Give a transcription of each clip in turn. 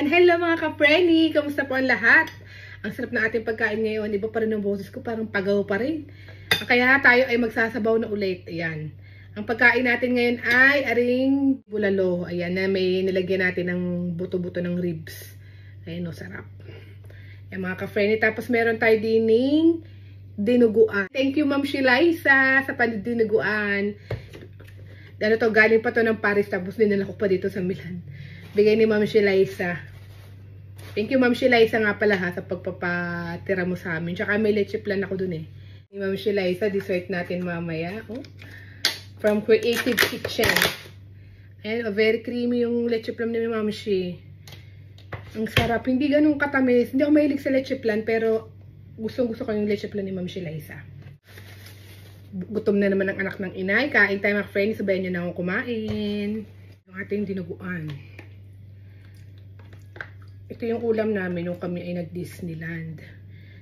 Ayan, hello mga ka-Frenny! Kamusta po ang lahat? Ang sarap na ating pagkain ngayon. Iba pa rin ang boses ko, parang pagaw pa rin. Kaya tayo ay magsasabaw na ulit. Ayan. Ang pagkain natin ngayon ay aring bulalo. Ayan na, may nilagyan natin ng buto-buto ng ribs. Ayan o, sarap. Ayan mga ka-Frenny. Tapos meron tayo dining dinuguan. Thank you Ma'am Shilaisa sa pandinuguan. Ano to, galing pa to ng Paris. Tapos dinala ko pa dito sa Milan. Bigay ni Ma'am Shilaisa. Thank you Ma'am Shilaisa nga pala ha sa pagpapatira mo sa amin. Tsaka may leche plan ako dun eh. Ni Ma'am Shilaisa, dessert natin mamaya. Oh. From Creative Kitchen. Ayan, oh, very creamy yung leche plan ni Ma'am Shi. Ang sarap. Hindi ganun katamis. Hindi ako mahilig sa leche plan pero gustong gusto ko yung leche plan ni Ma'am Shilaisa. Gutom na naman ang anak ng inay. Kain tayo mga friends. Sabayan nyo na akong kumain. Yung ating dinuguan. Ito yung ulam namin nung kami ay nag-Disneyland.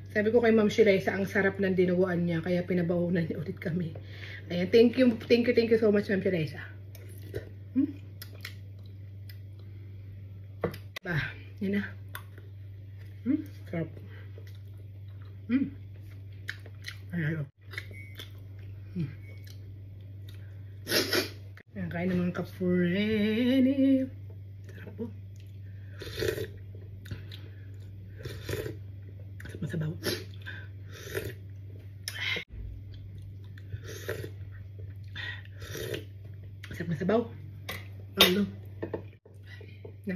Sabi ko kay Ma'am Shilaisa, ang sarap ng dinuguan niya. Kaya pinabahunan niya ulit kami. Ayan, thank you so much Ma'am Shilaisa. Bah, yan na. Sarap. Ayan. Ayan, kain naman ka-Frenny. Sarap po. Masabaw. Sarap na sabaw. Ano? Na.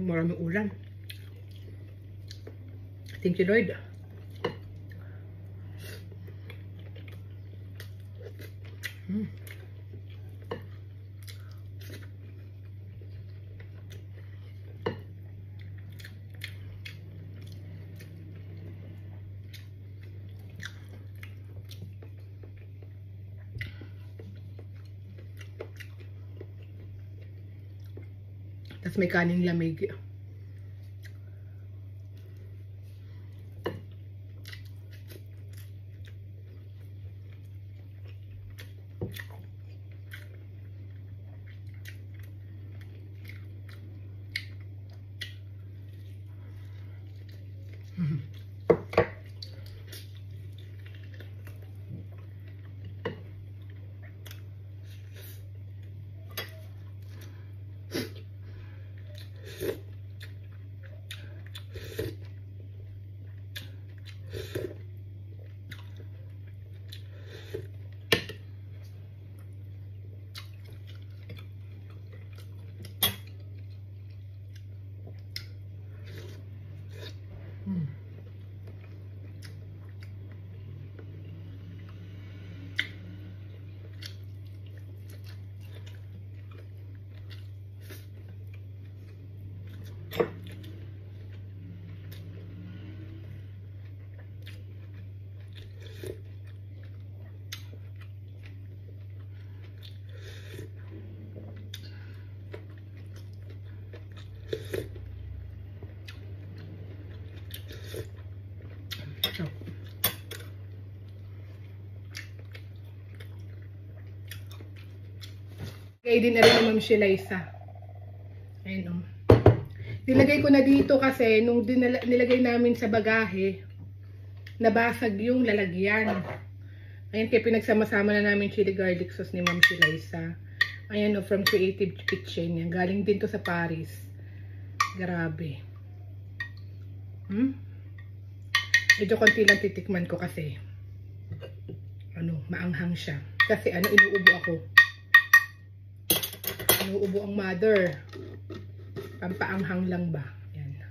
Maraming ulam. Thank you Lord. Tapos may kaning lamig. Lagay din na rin ni Ma'am Shilaisa. Ayun o. Nilagay ko na dito kasi nung nilagay namin sa bagahe, nabasag yung lalagyan. Ayan, kaya pinagsama-sama na namin chili garlic sauce ni Ma'am Shilaisa. Ayan o, from Creative Kitchen. Yan. Galing din to sa Paris. Grabe. Medyo konti lang titikman ko kasi maanghang siya. Kasi inuubo ako. Inuubo ang mother. Pampaanghang lang ba? Yan.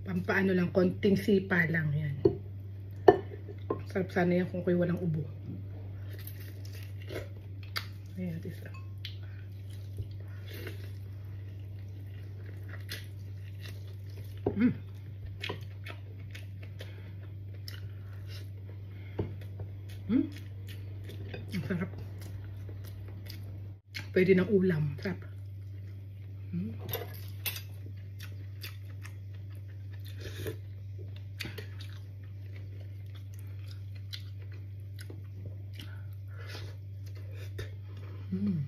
Pampaano lang, konting sipa lang. Yan. Sarap sana yan kung kayo walang ubo. Ayan, isa. Mm. Mm. Ang sarap. Pwede ng ulam. Sarap. Mm. Mm.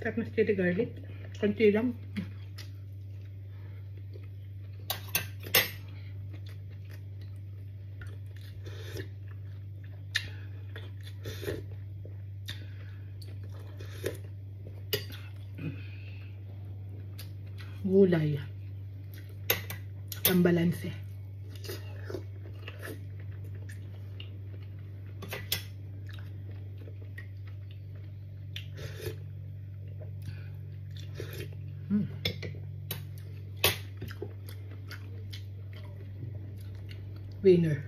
Sarap na chili garlic. Konti lang. Gulay. Pambalanse. Mm. Winner.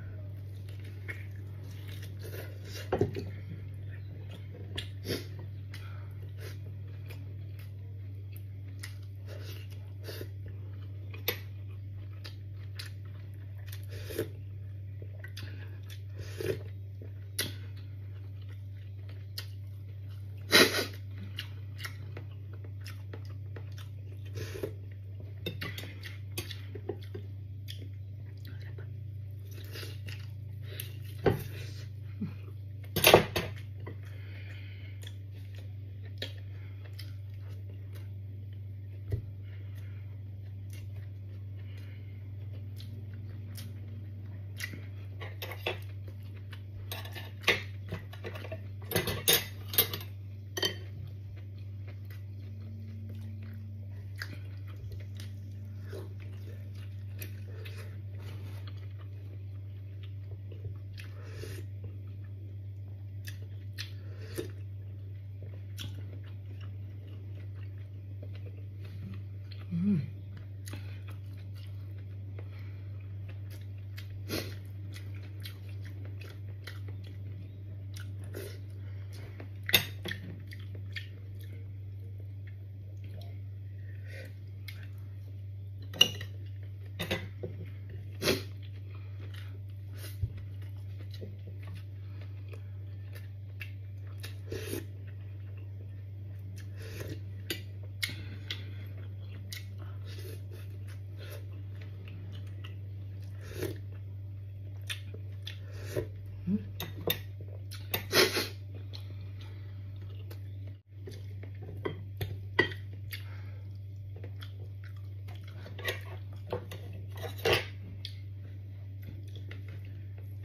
Mm.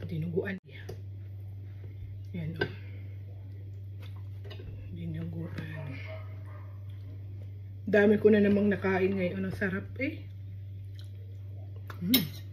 Dinuguan. Yan o. Dinuguan. Dami ko na namang nakain ngayon. Ang sarap eh. Mm.